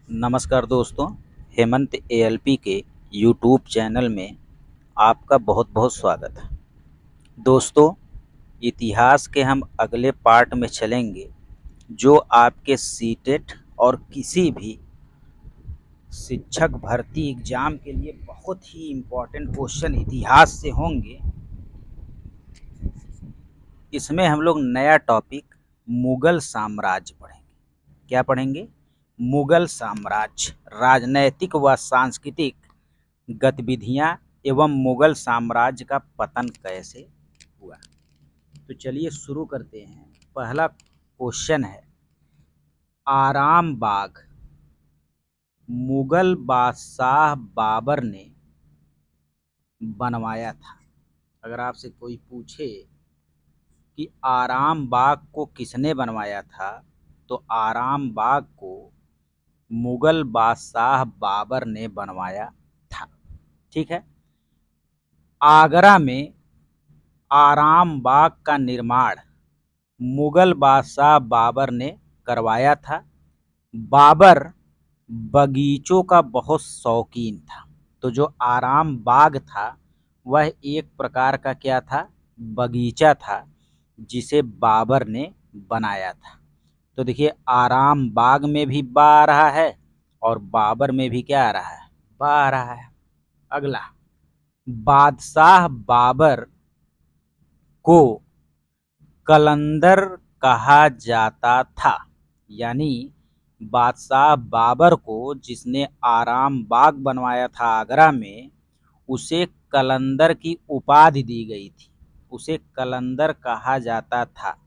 नमस्कार दोस्तों, हेमंत एएलपी के यूट्यूब चैनल में आपका बहुत बहुत स्वागत है। दोस्तों, इतिहास के हम अगले पार्ट में चलेंगे जो आपके सीटेट और किसी भी शिक्षक भर्ती एग्जाम के लिए बहुत ही इम्पोर्टेंट क्वेश्चन इतिहास से होंगे। इसमें हम लोग नया टॉपिक मुगल साम्राज्य पढ़ेंगे। क्या पढ़ेंगे? मुगल साम्राज्य, राजनैतिक व सांस्कृतिक गतिविधियां एवं मुगल साम्राज्य का पतन कैसे हुआ। तो चलिए शुरू करते हैं। पहला क्वेश्चन है, आराम बाग मुगल बादशाह बाबर ने बनवाया था। अगर आपसे कोई पूछे कि आराम बाग को किसने बनवाया था, तो आराम बाग को मुगल बादशाह बाबर ने बनवाया था। ठीक है। आगरा में आराम बाग का निर्माण मुगल बादशाह बाबर ने करवाया था। बाबर बगीचों का बहुत शौकीन था, तो जो आराम बाग था वह एक प्रकार का क्या था? बगीचा था, जिसे बाबर ने बनाया था। तो देखिए, आराम बाग में भी बा आ रहा है और बाबर में भी क्या आ रहा है? बा आ रहा है। अगला, बादशाह बाबर को कलंदर कहा जाता था। यानी बादशाह बाबर को जिसने आराम बाग बनवाया था आगरा में, उसे कलंदर की उपाधि दी गई थी। उसे कलंदर कहा जाता था।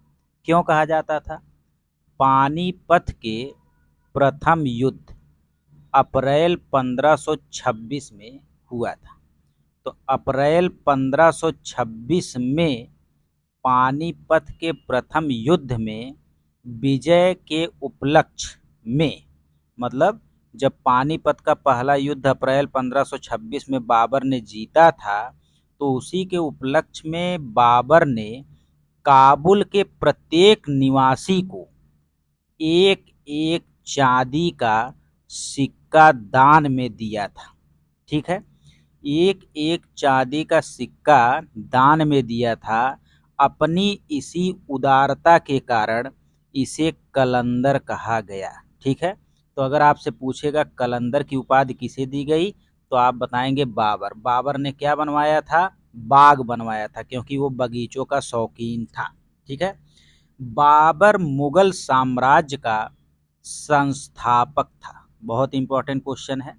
क्यों कहा जाता था? पानीपत के प्रथम युद्ध अप्रैल 1526 में हुआ था। तो अप्रैल 1526 में पानीपत के प्रथम युद्ध में विजय के उपलक्ष्य में, मतलब जब पानीपत का पहला युद्ध अप्रैल 1526 में बाबर ने जीता था, तो उसी के उपलक्ष्य में बाबर ने काबुल के प्रत्येक निवासी को एक एक चांदी का सिक्का दान में दिया था। ठीक है। एक एक चांदी का सिक्का दान में दिया था। अपनी इसी उदारता के कारण इसे कलंदर कहा गया। ठीक है। तो अगर आपसे पूछेगा कलंदर की उपाधि किसे दी गई, तो आप बताएंगे बाबर। बाबर ने क्या बनवाया था? बाग बनवाया था, क्योंकि वो बगीचों का शौकीन था। ठीक है। बाबर मुगल साम्राज्य का संस्थापक था। बहुत इंपॉर्टेंट क्वेश्चन है।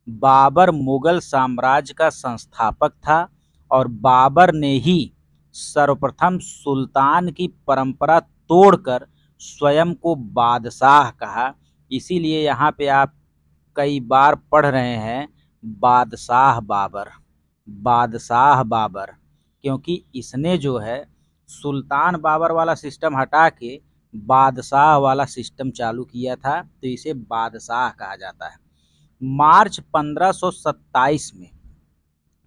बाबर मुगल साम्राज्य का संस्थापक था और बाबर ने ही सर्वप्रथम सुल्तान की परंपरा तोड़कर स्वयं को बादशाह कहा। इसीलिए यहाँ पे आप कई बार पढ़ रहे हैं बादशाह बाबर, बादशाह बाबर, क्योंकि इसने जो है सुल्तान बाबर वाला सिस्टम हटा के बादशाह वाला सिस्टम चालू किया था, तो इसे बादशाह कहा जाता है। मार्च 1527 में,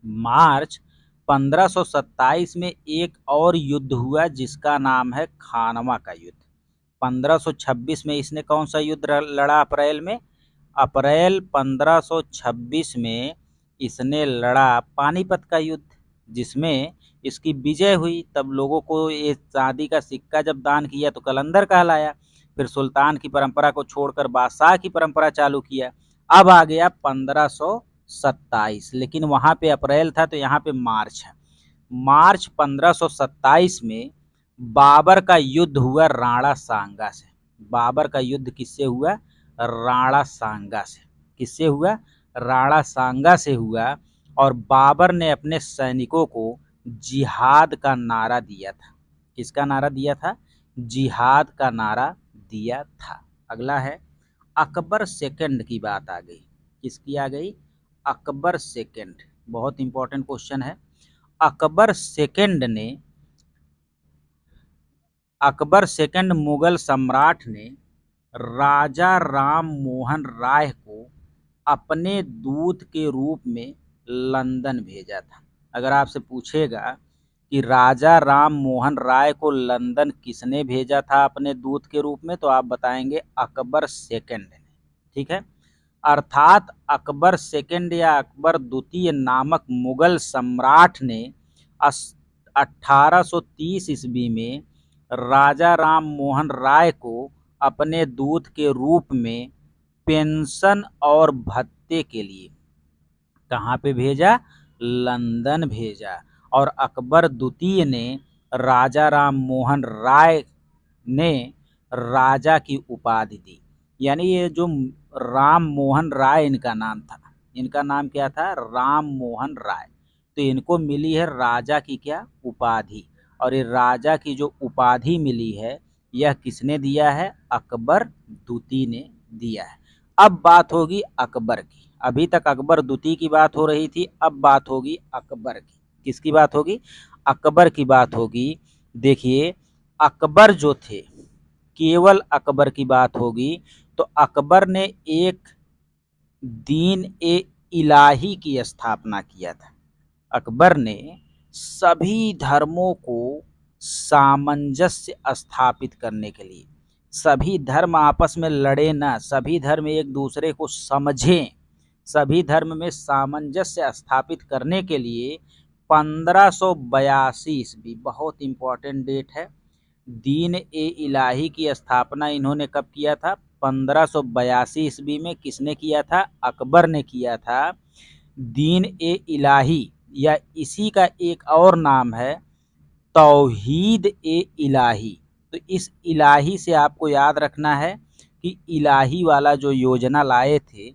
मार्च 1527 में एक और युद्ध हुआ जिसका नाम है खानवा का युद्ध। 1526 में इसने कौन सा युद्ध लड़ा? अप्रैल में, अप्रैल 1526 में इसने लड़ा पानीपत का युद्ध, जिसमें इसकी विजय हुई। तब लोगों को ये चांदी का सिक्का जब दान किया तो कलंदर कहलाया। फिर सुल्तान की परंपरा को छोड़कर बादशाह की परंपरा चालू किया। अब आ गया 1527, लेकिन वहां पे अप्रैल था तो यहाँ पे मार्च है। मार्च 1527 में बाबर का युद्ध हुआ राणा सांगा से। बाबर का युद्ध किससे हुआ? राणा सांगा से। किससे हुआ? राणा सांगा से हुआ। और बाबर ने अपने सैनिकों को जिहाद का नारा दिया था। किसका नारा दिया था? जिहाद का नारा दिया था। अगला है, अकबर सेकंड की बात आ गई। किसकी आ गई? अकबर सेकंड। बहुत इंपॉर्टेंट क्वेश्चन है। अकबर सेकंड ने, अकबर सेकंड मुगल सम्राट ने राजा राम मोहन राय को अपने दूत के रूप में लंदन भेजा था। अगर आपसे पूछेगा कि राजा राम मोहन राय को लंदन किसने भेजा था अपने दूत के रूप में, तो आप बताएंगे अकबर सेकंड ने। ठीक है। अर्थात अकबर सेकंड या अकबर द्वितीय नामक मुगल सम्राट ने 1830 ईस्वी में राजा राम मोहन राय को अपने दूत के रूप में पेंशन और भत्ते के लिए कहाँ पे भेजा? लंदन भेजा। और अकबर द्वितीय ने राजा राम मोहन राय ने राजा की उपाधि दी। यानी ये जो राम मोहन राय इनका नाम था, इनका नाम क्या था? राम मोहन राय। तो इनको मिली है राजा की क्या? उपाधि। और ये राजा की जो उपाधि मिली है यह किसने दिया है? अकबर द्वितीय ने दिया है। अब बात होगी अकबर की। अभी तक अकबर द्वितीय की बात हो रही थी, अब बात होगी अकबर की। किसकी बात होगी? अकबर की बात होगी। देखिए, अकबर जो थे, केवल अकबर की बात होगी तो अकबर ने एक दीन ए इलाही की स्थापना किया था। अकबर ने सभी धर्मों को सामंजस्य स्थापित करने के लिए, सभी धर्म आपस में लड़े ना, सभी धर्म एक दूसरे को समझें, सभी धर्म में सामंजस्य स्थापित करने के लिए 1582 ईस्वी, बहुत इंपॉर्टेंट डेट है, दीन ए इलाही की स्थापना इन्होंने कब किया था? 1582 ईस्वी में। किसने किया था? अकबर ने किया था। दीन ए इलाही या इसी का एक और नाम है तौहीद ए इलाही। तो इस इलाही से आपको याद रखना है कि इलाही वाला जो योजना लाए थे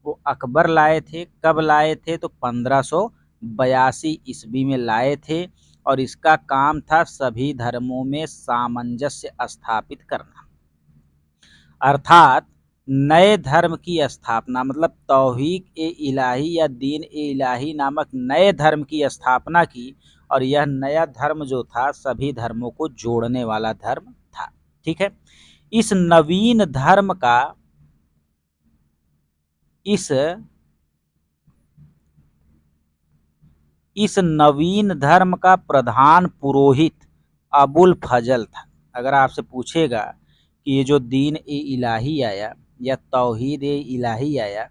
वो अकबर लाए थे। कब लाए थे? तो 1582 ईस्वी में लाए थे। और इसका काम था सभी धर्मों में सामंजस्य स्थापित करना, अर्थात नए धर्म की स्थापना, मतलब तौहीद ए इलाही या दीन ए इलाही नामक नए धर्म की स्थापना की। और यह नया धर्म जो था सभी धर्मों को जोड़ने वाला धर्म था। ठीक है। इस नवीन धर्म का इस नवीन धर्म का प्रधान पुरोहित अबुल फजल था। अगर आपसे पूछेगा कि ये जो दीन ए इलाही आया या तौहीद ए इलाही आया,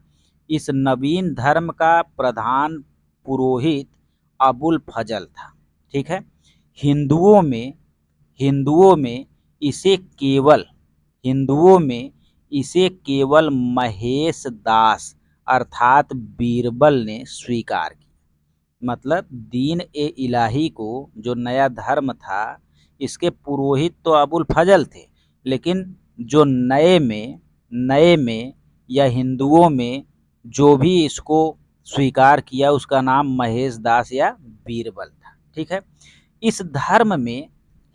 इस नवीन धर्म का प्रधान पुरोहित अबुल फजल था। ठीक है। हिंदुओं में हिंदुओं में इसे केवल हिंदुओं में इसे केवल महेश दास अर्थात बीरबल ने स्वीकार किया। मतलब दीन ए इलाही को जो नया धर्म था इसके पुरोहित तो अबुल फजल थे, लेकिन जो नए में या हिंदुओं में जो भी इसको स्वीकार किया उसका नाम महेश दास या बीरबल था। ठीक है। इस धर्म में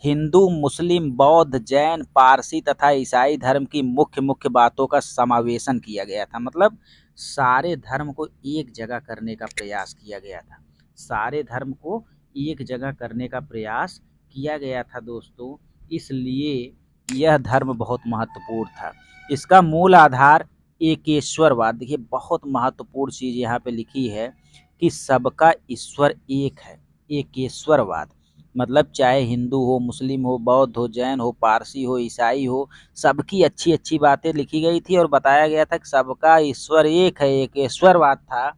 हिंदू, मुस्लिम, बौद्ध, जैन, पारसी तथा ईसाई धर्म की मुख्य मुख्य बातों का समावेशन किया गया था। मतलब सारे धर्म को एक जगह करने का प्रयास किया गया था। सारे धर्म को एक जगह करने का प्रयास किया गया था दोस्तों। इसलिए यह धर्म बहुत महत्वपूर्ण था। इसका मूल आधार एकेश्वरवाद। देखिए, बहुत महत्वपूर्ण चीज़ यहाँ पे लिखी है कि सबका ईश्वर एक है। एकेश्वरवाद मतलब चाहे हिंदू हो, मुस्लिम हो, बौद्ध हो, जैन हो, पारसी हो, ईसाई हो, सबकी अच्छी अच्छी बातें लिखी गई थी और बताया गया था कि सबका ईश्वर एक है, एकेश्वरवाद था।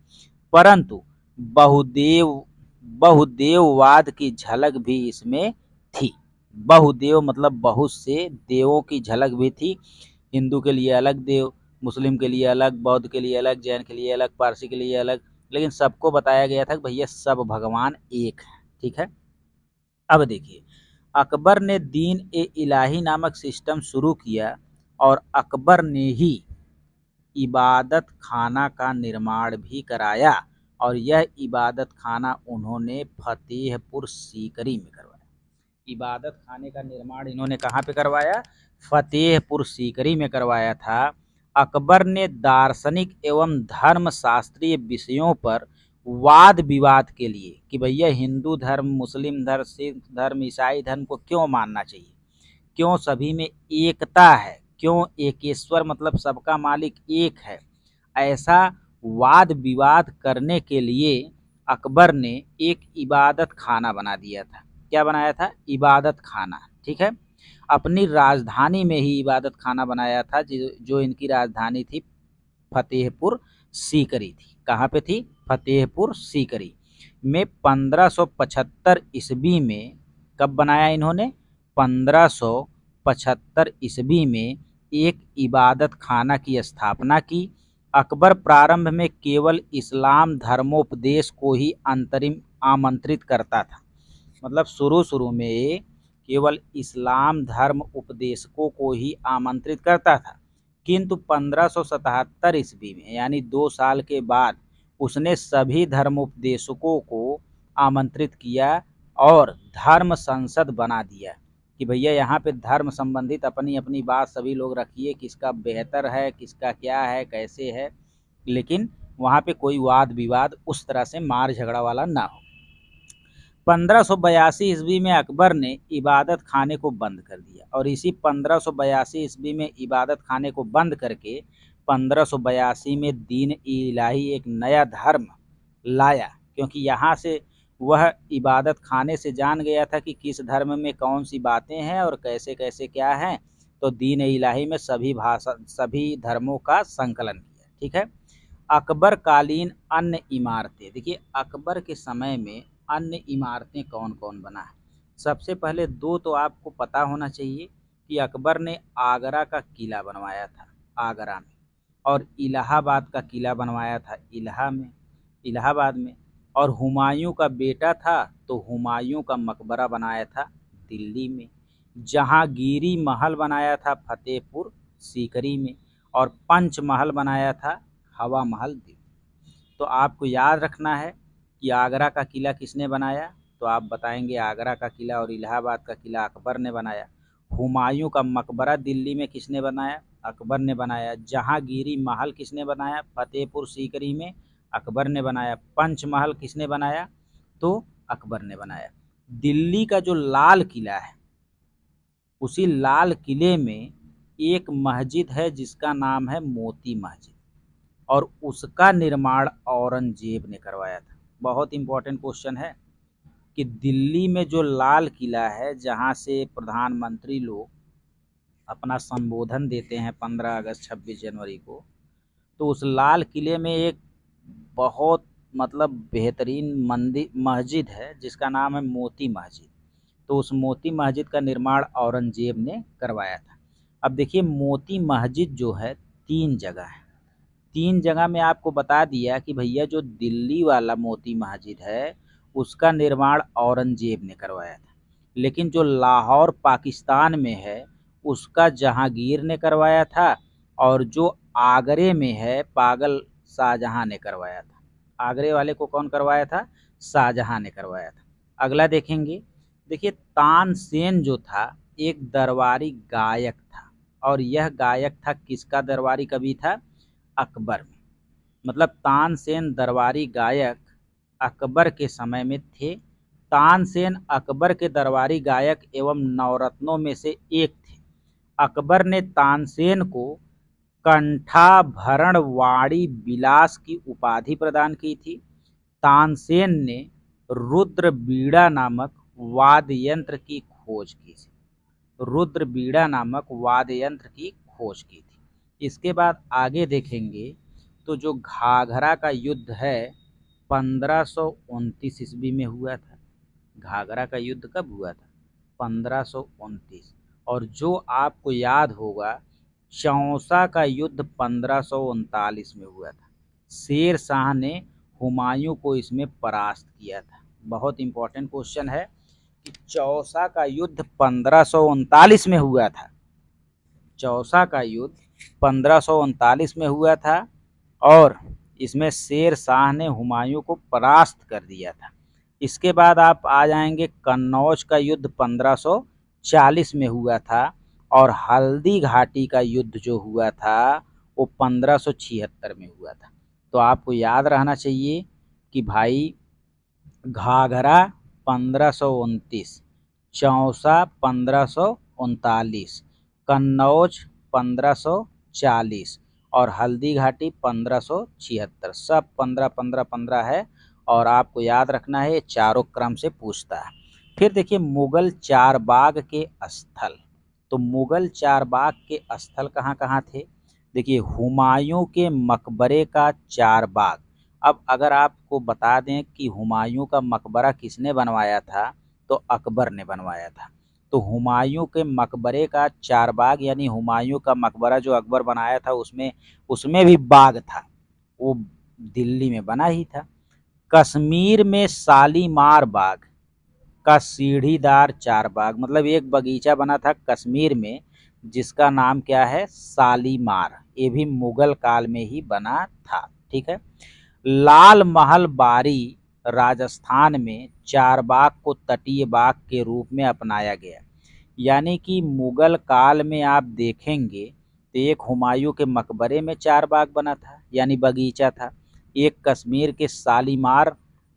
परंतु बहुदेववाद की झलक भी इसमें थी। बहुदेव मतलब बहुत से देवों की झलक भी थी। हिंदू के लिए अलग देव, मुस्लिम के लिए अलग, बौद्ध के लिए अलग, जैन के लिए अलग, पारसी के लिए अलग, लेकिन सबको बताया गया था कि भैया सब भगवान एक है। ठीक है। अब देखिए, अकबर ने दीन ए इलाही नामक सिस्टम शुरू किया और अकबर ने ही इबादत खाना का निर्माण भी कराया। और यह इबादत खाना उन्होंने फतेहपुर सीकरी में करवाया। इबादत खाने का निर्माण इन्होंने कहाँ पे करवाया? फतेहपुर सीकरी में करवाया था। अकबर ने दार्शनिक एवं धर्म शास्त्रीय विषयों पर वाद विवाद के लिए कि भैया हिंदू धर्म, मुस्लिम धर्म, सिख धर्म, ईसाई धर्म को क्यों मानना चाहिए, क्यों सभी में एकता है, क्यों एकेश्वर मतलब सबका मालिक एक है, ऐसा वाद विवाद करने के लिए अकबर ने एक इबादत खाना बना दिया था। क्या बनाया था? इबादत खाना। ठीक है। अपनी राजधानी में ही इबादत खाना बनाया था, जो इनकी राजधानी थी फतेहपुर सीकरी थी। कहाँ पे थी? फतेहपुर सीकरी में 1575 ईस्वी में। कब बनाया इन्होंने? 1575 ईस्वी में एक इबादत खाना की स्थापना की। अकबर प्रारंभ में केवल इस्लाम धर्मोपदेश को ही अंतरिम आमंत्रित करता था। मतलब शुरू में केवल इस्लाम धर्म उपदेशकों को ही आमंत्रित करता था, किंतु 1577 ईस्वी में यानी 2 साल के बाद उसने सभी धर्मोपदेशकों को आमंत्रित किया और धर्म संसद बना दिया कि भैया यहाँ पे धर्म संबंधित अपनी अपनी बात सभी लोग रखिए, किसका बेहतर है, किसका क्या है, कैसे है, लेकिन वहाँ पे कोई वाद विवाद उस तरह से मार झगड़ा वाला ना हो। 1582 ईस्वी में अकबर ने इबादत खाने को बंद कर दिया और इसी 1582 ईस्वी में इबादत खाने को बंद करके 1582 में दीन इलाही एक नया धर्म लाया, क्योंकि यहाँ से वह इबादत खाने से जान गया था कि किस धर्म में कौन सी बातें हैं और कैसे कैसे क्या है, तो दीन इलाही में सभी धर्मों का संकलन किया। ठीक है। अकबर कालीन अन्य इमारतें। देखिए अकबर के समय में अन्य इमारतें कौन कौन बना है। सबसे पहले दो तो आपको पता होना चाहिए कि अकबर ने आगरा का किला बनवाया था आगरा में, और इलाहाबाद का किला बनवाया था इलाहाबाद में, और हुमायूं का बेटा था तो हुमायूं का मकबरा बनाया था दिल्ली में। जहांगीरी महल बनाया था फतेहपुर सीकरी में, और पंचमहल बनाया था हवा महल दिल्ली। तो आपको याद रखना है कि आगरा का किला किसने बनाया, तो आप बताएंगे आगरा का किला और इलाहाबाद का किला अकबर ने बनाया। हुमायूं का मकबरा दिल्ली में किसने बनाया, अकबर ने बनाया। जहांगीरी महल किसने बनाया, फतेहपुर सीकरी में अकबर ने बनाया। पंचमहल किसने बनाया, तो अकबर ने बनाया। दिल्ली का जो लाल किला है, उसी लाल किले में एक मस्जिद है जिसका नाम है मोती मस्जिद, और उसका निर्माण औरंगजेब ने करवाया था। बहुत इंपॉर्टेंट क्वेश्चन है कि दिल्ली में जो लाल किला है जहां से प्रधानमंत्री लोग अपना संबोधन देते हैं 15 अगस्त 26 जनवरी को, तो उस लाल किले में एक बहुत मतलब बेहतरीन मंदिर मस्जिद है जिसका नाम है मोती मस्जिद। तो उस मोती मस्जिद का निर्माण औरंगजेब ने करवाया था। अब देखिए मोती मस्जिद जो है 3 जगह है, 3 जगह में आपको बता दिया कि भैया जो दिल्ली वाला मोती मस्जिद है उसका निर्माण औरंगजेब ने करवाया था, लेकिन जो लाहौर पाकिस्तान में है उसका जहांगीर ने करवाया था, और जो आगरे में है पागल शाहजहां ने करवाया था। आगरे वाले को कौन करवाया था, शाहजहां ने करवाया था। अगला देखेंगे, देखिए तानसेन जो था एक दरबारी गायक था, और यह गायक था किसका दरबारी कवि था, अकबर में। मतलब तानसेन दरबारी गायक अकबर के समय में थे। तानसेन अकबर के दरबारी गायक एवं नवरत्नों में से एक थे। अकबर ने तानसेन को कंठाभरण वाणी विलास की उपाधि प्रदान की थी। तानसेन ने रुद्र बीड़ा नामक वाद्य यंत्र की खोज की थी। रुद्र बीड़ा नामक वाद्य यंत्र की खोज की थी। इसके बाद आगे देखेंगे तो जो घाघरा का युद्ध है 1529 ईस्वी में हुआ था। घाघरा का युद्ध कब हुआ था, 1529। और जो आपको याद होगा चौसा का युद्ध 1539 में हुआ था। शेर शाह ने हुमायूं को इसमें परास्त किया था। बहुत इंपॉर्टेंट क्वेश्चन है कि चौसा का युद्ध 1539 में हुआ था। चौसा का युद्ध 1539 में हुआ था और इसमें शेर शाह ने हुमायूं को परास्त कर दिया था। इसके बाद आप आ जाएंगे कन्नौज का युद्ध 1540 में हुआ था, और हल्दी घाटी का युद्ध जो हुआ था वो 1576 में हुआ था। तो आपको याद रहना चाहिए कि भाई घाघरा 1529, चौसा 1539, कन्नौज 1540 और हल्दी घाटी 1576, सब 15-15-15 है, और आपको याद रखना है ये चारों क्रम से पूछता है। फिर देखिए मुगल चारबाग के स्थल। तो मुगल चारबाग के स्थल कहाँ कहाँ थे, देखिए, हुमायूं के मकबरे का चारबाग। अब अगर आपको बता दें कि हुमायूं का मकबरा किसने बनवाया था, तो अकबर ने बनवाया था। तो हुमायूं के मकबरे का चारबाग यानी हुमायूं का मकबरा जो अकबर बनाया था, उसमें उसमें भी बाग था, वो दिल्ली में बना ही था। कश्मीर में शालीमार बाग का सीढ़ीदार चारबाग, मतलब एक बगीचा बना था कश्मीर में जिसका नाम क्या है, शालीमार। ये भी मुगल काल में ही बना था। ठीक है। लाल महल बारी राजस्थान में चारबाग को तटीय बाग के रूप में अपनाया गया। यानी कि मुगल काल में आप देखेंगे तो एक हुमायूं के मकबरे में चारबाग बना था यानी बगीचा था, एक कश्मीर के शालीमार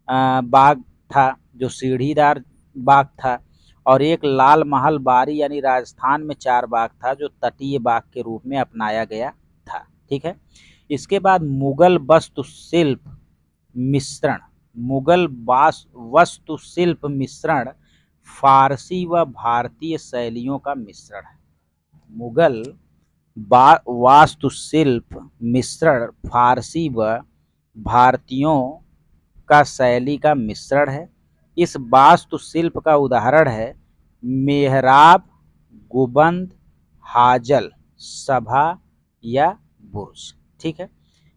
बाग था जो सीढ़ीदार बाग था, और एक लाल महल बारी यानी राजस्थान में चार बाग था जो तटीय बाग के रूप में अपनाया गया था। ठीक है। इसके बाद मुगल वास्तुशिल्प मिश्रण, मुगल वास्तुशिल्प मिश्रण फारसी व भारतीय शैलियों का मिश्रण है। मुगल वास्तुशिल्प मिश्रण फारसी व भारतीयों का शैली का मिश्रण है। इस वास्तुशिल्प का उदाहरण है मेहराब, गुंबद, हाजल, सभा या बुर्ज। ठीक है।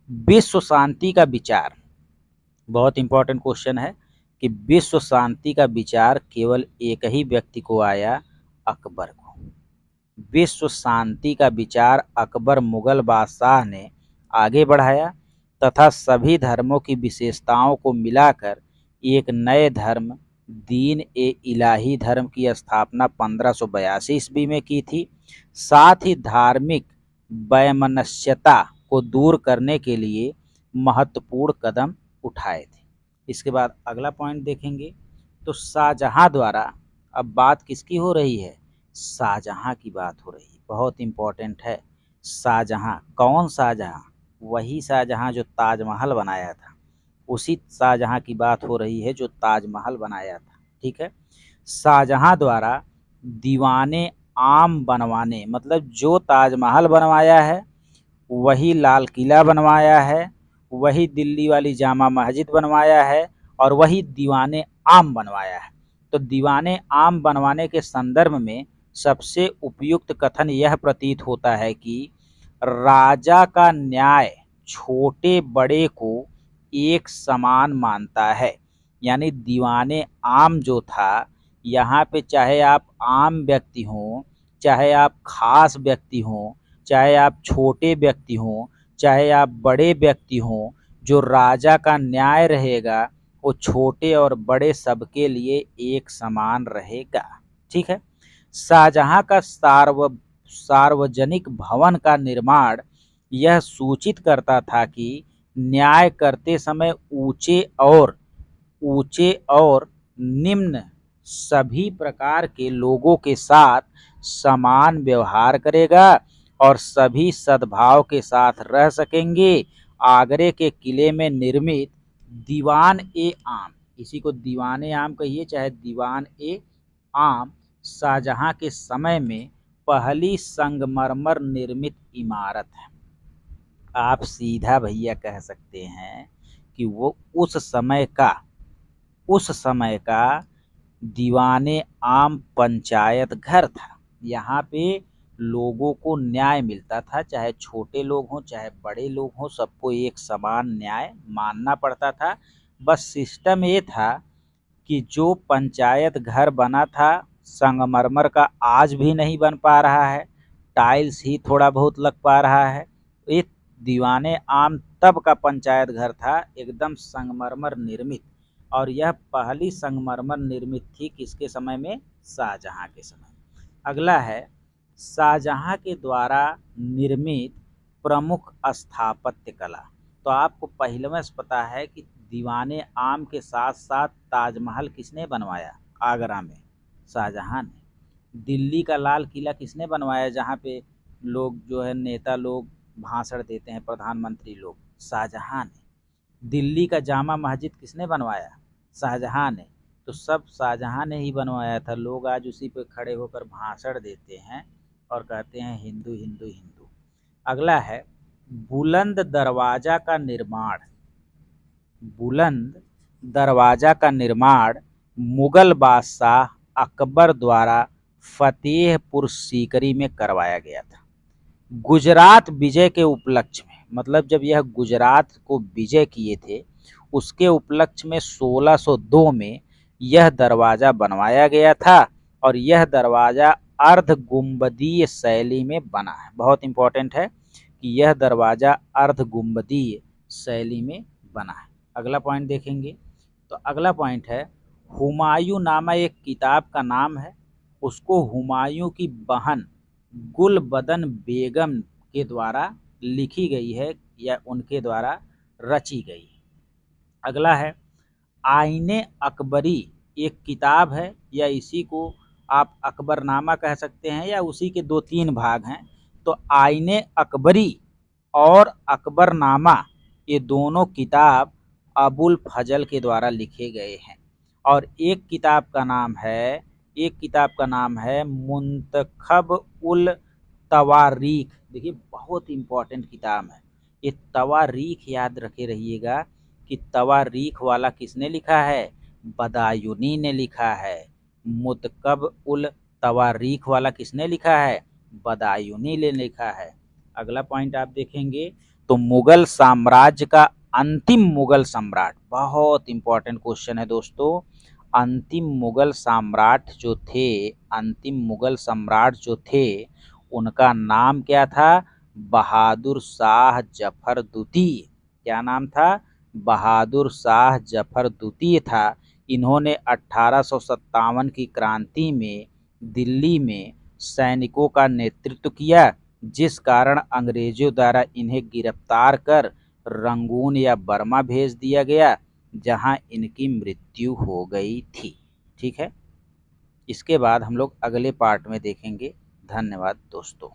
विश्व शांति का विचार, बहुत इंपॉर्टेंट क्वेश्चन है कि विश्व शांति का विचार केवल एक ही व्यक्ति को आया, अकबर को। विश्व शांति का विचार अकबर मुगल बादशाह ने आगे बढ़ाया तथा सभी धर्मों की विशेषताओं को मिलाकर एक नए धर्म दीन ए इलाही धर्म की स्थापना 1582 ईस्वी में की थी। साथ ही धार्मिक वैमनस्यता को दूर करने के लिए महत्वपूर्ण कदम उठाए थे। इसके बाद अगला पॉइंट देखेंगे तो शाहजहां द्वारा, अब बात किसकी हो रही है, शाहजहां की बात हो रही है, बहुत इंपॉर्टेंट है। शाहजहां, कौन शाहजहां, वही शाहजहां जो ताजमहल बनाया था, उसी शाहजहां की बात हो रही है जो ताजमहल बनाया था। ठीक है। शाहजहां द्वारा दीवाने आम बनवाने, मतलब जो ताजमहल बनवाया है, वही लाल किला बनवाया है, वही दिल्ली वाली जामा मस्जिद बनवाया है, और वही दीवाने आम बनवाया है। तो दीवाने आम बनवाने के संदर्भ में सबसे उपयुक्त कथन यह प्रतीत होता है कि राजा का न्याय छोटे बड़े को एक समान मानता है। यानी दीवाने आम जो था, यहाँ पे चाहे आप आम व्यक्ति हों, चाहे आप खास व्यक्ति हों, चाहे आप छोटे व्यक्ति हों, चाहे आप बड़े व्यक्ति हों, जो राजा का न्याय रहेगा वो छोटे और बड़े सबके लिए एक समान रहेगा। ठीक है। शाहजहां का सार्वजनिक भवन का निर्माण यह सूचित करता था कि न्याय करते समय ऊंचे और निम्न सभी प्रकार के लोगों के साथ समान व्यवहार करेगा और सभी सद्भाव के साथ रह सकेंगे। आगरे के किले में निर्मित दीवान ए आम, इसी को दीवान ए आम कहिए चाहे दीवान ए आम, शाहजहां के समय में पहली संगमरमर निर्मित इमारत है। आप सीधा भैया कह सकते हैं कि वो उस समय का दीवाने आम पंचायत घर था। यहाँ पे लोगों को न्याय मिलता था, चाहे छोटे लोग हों चाहे बड़े लोग हों, सबको एक समान न्याय मानना पड़ता था। बस सिस्टम ये था कि जो पंचायत घर बना था संगमरमर का आज भी नहीं बन पा रहा है, टाइल्स ही थोड़ा बहुत लग पा रहा है। ये दीवाने आम तब का पंचायत घर था, एकदम संगमरमर निर्मित, और यह पहली संगमरमर निर्मित थी किसके समय में, शाहजहां के समय। अगला है शाहजहां के द्वारा निर्मित प्रमुख स्थापत्य कला। तो आपको पहले में पता है कि दीवाने आम के साथ साथ ताजमहल किसने बनवाया, आगरा में शाहजहां ने। दिल्ली का लाल किला किसने बनवाया, जहाँ पे लोग जो है नेता लोग भाषण देते हैं, प्रधानमंत्री लोग, शाहजहां ने। दिल्ली का जामा मस्जिद किसने बनवाया, शाहजहां ने। तो सब शाहजहां ने ही बनवाया था। लोग आज उसी पे खड़े होकर भाषण देते हैं और कहते हैं हिंदू हिंदू हिंदू। अगला है बुलंद दरवाजा का निर्माण। बुलंद दरवाजा का निर्माण मुगल बादशाह अकबर द्वारा फतेहपुर सीकरी में करवाया गया था। गुजरात विजय के उपलक्ष्य में, मतलब जब यह गुजरात को विजय किए थे उसके उपलक्ष्य में 1602 में यह दरवाजा बनवाया गया था और यह दरवाजा अर्ध गुंबदीय शैली में बना है। बहुत इंपॉर्टेंट है कि यह दरवाजा अर्ध गुंबदीय शैली में बना है। अगला पॉइंट देखेंगे तो अगला पॉइंट है हुमायूं नामा एक किताब का नाम है, उसको हुमायूं की बहन गुलबदन बेगम के द्वारा लिखी गई है या उनके द्वारा रची गई है। अगला है आईने अकबरी एक किताब है या इसी को आप अकबरनामा कह सकते हैं या उसी के 2-3 भाग हैं। तो आईने अकबरी और अकबरनामा ये दोनों किताब अबुल फजल के द्वारा लिखे गए हैं। और एक किताब का नाम है मुंतखब उल तवारीख। देखिए बहुत इंपॉर्टेंट किताब है ये तवारीख, याद रखे रहिएगा कि तवारीख वाला किसने लिखा है, बदायूनी ने लिखा है। मुतकब उल तवारीख वाला किसने लिखा है, बदायूनी ने लिखा है। अगला पॉइंट आप देखेंगे तो मुगल साम्राज्य का अंतिम मुगल सम्राट, बहुत इंपॉर्टेंट क्वेश्चन है दोस्तों। अंतिम मुगल सम्राट जो थे उनका नाम क्या था, बहादुर शाह जफर द्वितीय। क्या नाम था, बहादुर शाह जफर द्वितीय था। इन्होंने 1857 की क्रांति में दिल्ली में सैनिकों का नेतृत्व किया, जिस कारण अंग्रेजों द्वारा इन्हें गिरफ्तार कर रंगून या बर्मा भेज दिया गया, जहां इनकी मृत्यु हो गई थी। ठीक है, इसके बाद हम लोग अगले पार्ट में देखेंगे। धन्यवाद दोस्तों।